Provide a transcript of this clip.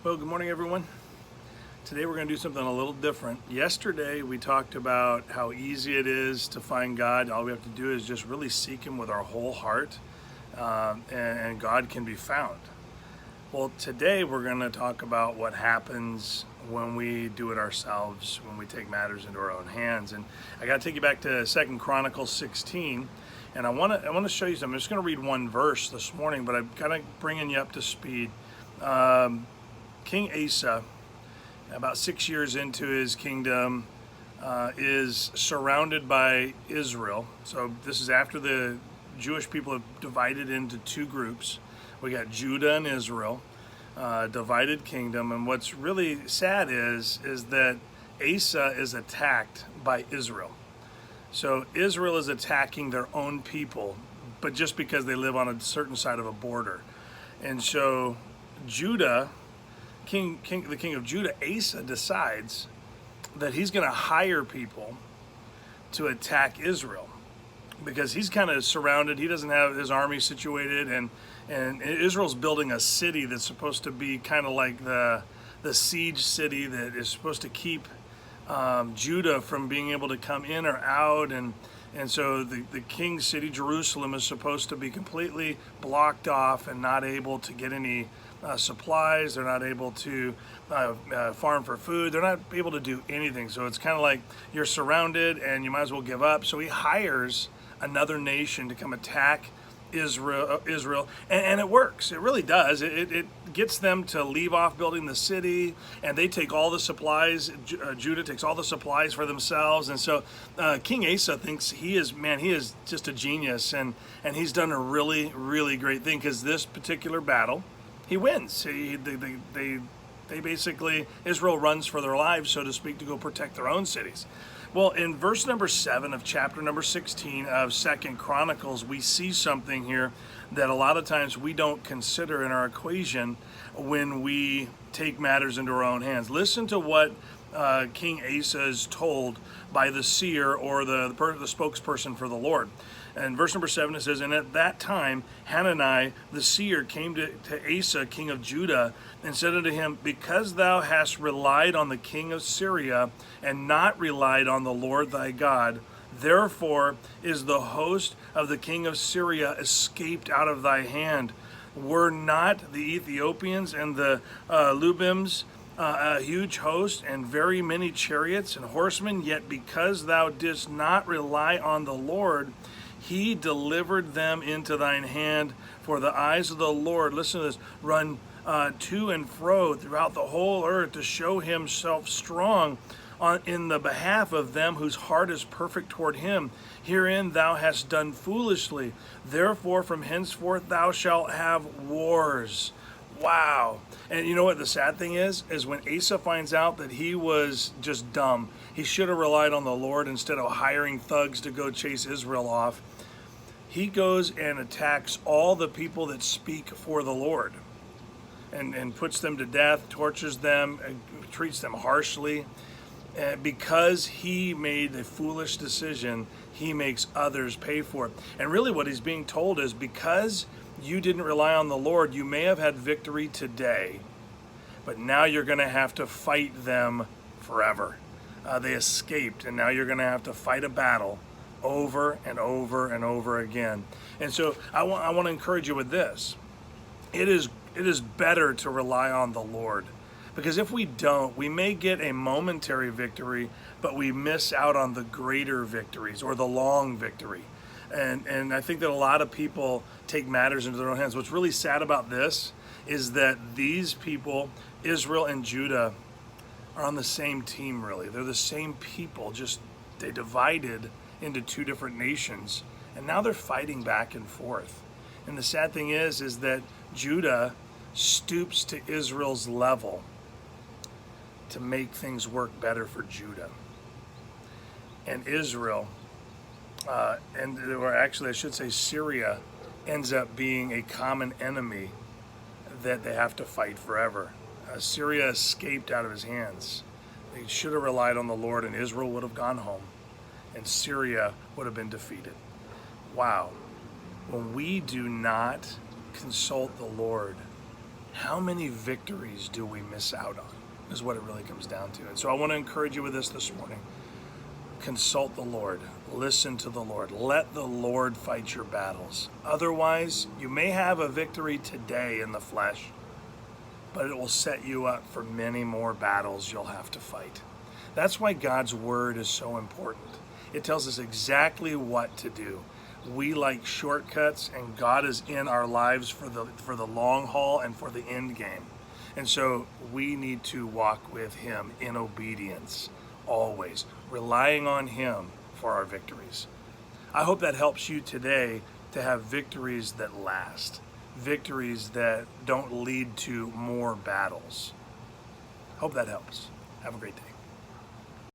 Well, good morning, everyone. Today we're going to do something a little different. Yesterday we talked about how easy it is to find God. All we have to do is just really seek Him with our whole heart, and God can be found. Well, today we're going to talk about what happens when we do it ourselves, when we take matters into our own hands. And I got to take you back to 2 Chronicles 16, and I want to show you something. I'm just going to read one verse this morning, but I'm kind of bringing you up to speed. King Asa, about 6 years into his kingdom, is surrounded by Israel. So this is after the Jewish people have divided into two groups. We got Judah and Israel, divided kingdom. And what's really sad is that Asa is attacked by Israel. So Israel is attacking their own people, but just because they live on a certain side of a border. And so Judah, the king of Judah, Asa, decides that he's going to hire people to attack Israel because he's kind of surrounded. He doesn't have his army situated, and Israel's building a city that's supposed to be kind of like the siege city that is supposed to keep Judah from being able to come in or out, and so the king's city, Jerusalem, is supposed to be completely blocked off and not able to get any supplies. They're not able to farm for food. They're not able to do anything. So it's kind of like you're surrounded and you might as well give up. So he hires another nation to come attack Israel, and it works. It really does. It gets them to leave off building the city, and they take all the supplies. Judah takes all the supplies for themselves, and so King Asa thinks he is just a genius, and he's done a really, really great thing, because this particular battle, he wins. They basically, Israel runs for their lives, so to speak, to go protect their own cities. Well, in verse number 7 of chapter number 16 of 2 Chronicles, we see something here that a lot of times we don't consider in our equation when we take matters into our own hands. Listen to what King Asa is told by the seer, or the spokesperson for the Lord. And verse number 7, it says, "And at that time Hanani the seer came to Asa, king of Judah, and said unto him, Because thou hast relied on the king of Syria, and not relied on the Lord thy God, therefore is the host of the king of Syria escaped out of thy hand. Were not the Ethiopians and the Lubims a huge host, and very many chariots and horsemen? Yet because thou didst not rely on the Lord, he delivered them into thine hand. For the eyes of the Lord," listen to this, "run to and fro throughout the whole earth to show himself strong in the behalf of them whose heart is perfect toward him. Herein thou hast done foolishly. Therefore from henceforth thou shalt have wars." Wow. And you know what the sad thing is when Asa finds out that he was just dumb, he should have relied on the Lord instead of hiring thugs to go chase Israel off. He goes and attacks all the people that speak for the Lord, and puts them to death, tortures them, treats them harshly. Because he made a foolish decision, he makes others pay for it. And really what he's being told is, because you didn't rely on the Lord, you may have had victory today, but now you're going to have to fight them forever. They escaped, and now you're going to have to fight a battle over and over and over again. And so I want to encourage you with this. It is better to rely on the Lord, because if we don't, we may get a momentary victory, but we miss out on the greater victories, or the long victory. And I think that a lot of people take matters into their own hands. What's really sad about this is that these people, Israel and Judah, are on the same team, really. They're the same people, just they divided into two different nations, and now they're fighting back and forth. And the sad thing is that Judah stoops to Israel's level to make things work better for Judah. And Israel, or actually I should say Syria, ends up being a common enemy that they have to fight forever. Syria escaped out of his hands. They should have relied on the Lord, and Israel would have gone home, and Syria would have been defeated. Wow. When we do not consult the Lord, How many victories do we miss out on is what it really comes down to. And so I want to encourage you with this morning. Consult the Lord. Listen to the Lord. Let the Lord fight your battles. Otherwise, you may have a victory today in the flesh, but it will set you up for many more battles you'll have to fight. That's why God's word is so important. It tells us exactly what to do. We like shortcuts, and God is in our lives for the long haul and for the end game. And so we need to walk with him in obedience, always, relying on him for our victories. I hope that helps you today to have victories that last, victories that don't lead to more battles. Hope that helps. Have a great day.